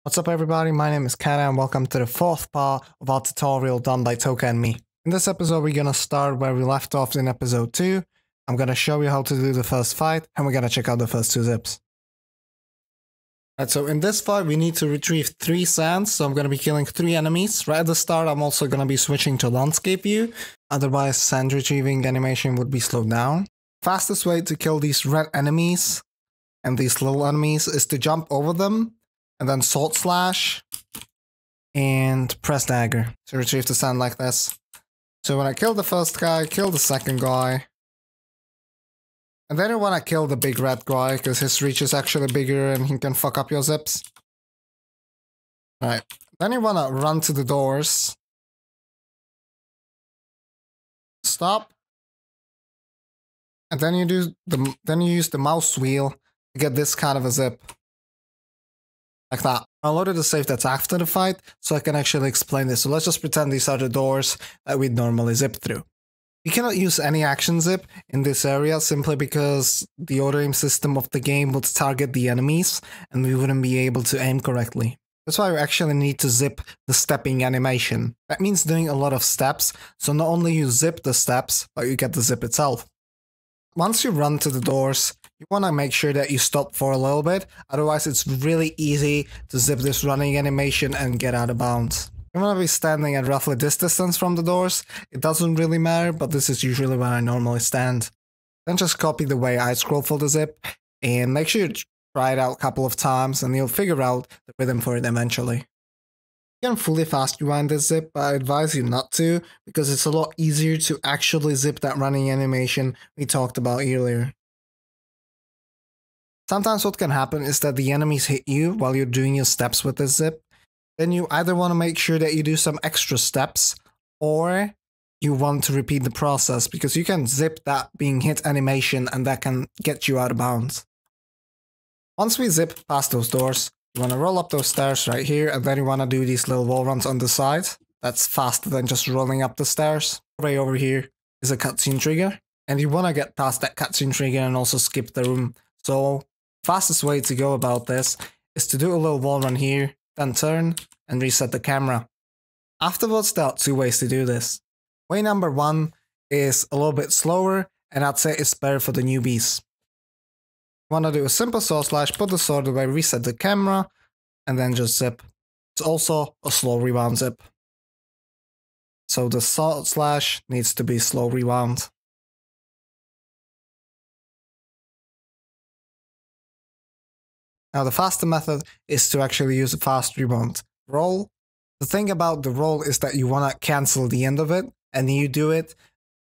What's up everybody, my name is Kata and welcome to the fourth part of our tutorial done by Toka and me. In this episode we're gonna start where we left off in episode 2. I'm gonna show you how to do the first fight and we're gonna check out the first 2 zips. Alright, so in this fight we need to retrieve 3 sands, so I'm gonna be killing 3 enemies. Right at the start I'm also gonna be switching to landscape view, otherwise sand retrieving animation would be slowed down. Fastest way to kill these red enemies and these little enemies is to jump over them and then sword slash and press dagger to retrieve the sand like this. So when I kill the first guy, kill the second guy. And then I want to kill the big red guy because his reach is actually bigger and he can fuck up your zips. Alright, then you want to run to the doors. Stop. And then you use the mouse wheel to get this kind of a zip. Like that. I loaded the save that's after the fight, so I can actually explain this. So let's just pretend these are the doors that we'd normally zip through. You cannot use any action zip in this area simply because the auto-aim system of the game would target the enemies and we wouldn't be able to aim correctly. That's why we actually need to zip the stepping animation. That means doing a lot of steps, so not only you zip the steps, but you get the zip itself. Once you run to the doors, you want to make sure that you stop for a little bit, otherwise it's really easy to zip this running animation and get out of bounds. You want to be standing at roughly this distance from the doors. It doesn't really matter, but this is usually where I normally stand. Then just copy the way I scroll for the zip, and make sure you try it out a couple of times and you'll figure out the rhythm for it eventually. You can fully fast rewind this zip, but I advise you not to, because it's a lot easier to actually zip that running animation we talked about earlier. Sometimes what can happen is that the enemies hit you while you're doing your steps with this zip. Then you either want to make sure that you do some extra steps, or you want to repeat the process, because you can zip that being hit animation and that can get you out of bounds. Once we zip past those doors, you want to roll up those stairs right here, and then you want to do these little wall runs on the side. That's faster than just rolling up the stairs. Right over here is a cutscene trigger, and you want to get past that cutscene trigger and also skip the room. So, fastest way to go about this is to do a little wall run here, then turn and reset the camera. Afterwards, there are 2 ways to do this. Way number 1 is a little bit slower, and I'd say it's better for the newbies. Want to do a simple sword slash, put the sword away, reset the camera, and then just zip. It's also a slow rewound zip. So the sword slash needs to be slow rewound. Now the faster method is to actually use a fast rewound. Roll. The thing about the roll is that you want to cancel the end of it, and you do it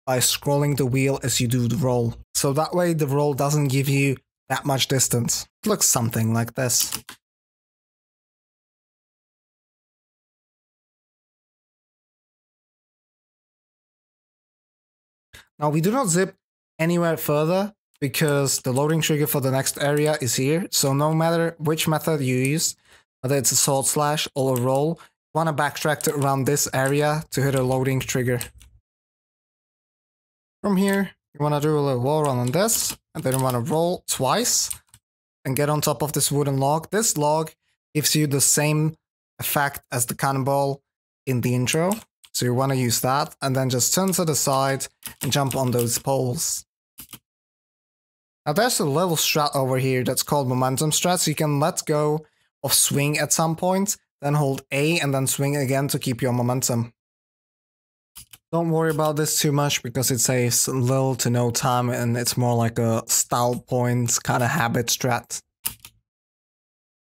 by scrolling the wheel as you do the roll. So that way the roll doesn't give you that much distance. It looks something like this. Now we do not zip anywhere further because the loading trigger for the next area is here. So no matter which method you use, whether it's a sword slash or a roll, you want to backtrack to around this area to hit a loading trigger. From here, you want to do a little wall run on this, and then you want to roll twice and get on top of this wooden log. This log gives you the same effect as the cannonball in the intro. So you want to use that, and then just turn to the side and jump on those poles. Now there's a little strat over here that's called momentum strat, so you can let go of swing at some point, then hold A and then swing again to keep your momentum. Don't worry about this too much because it saves little to no time and it's more like a style points kind of habit strat.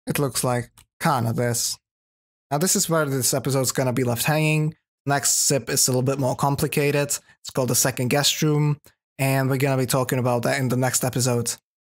It looks like kind of this. Now this is where this episode's gonna be left hanging. Next zip is a little bit more complicated. It's called the second guest room, and we're gonna be talking about that in the next episode.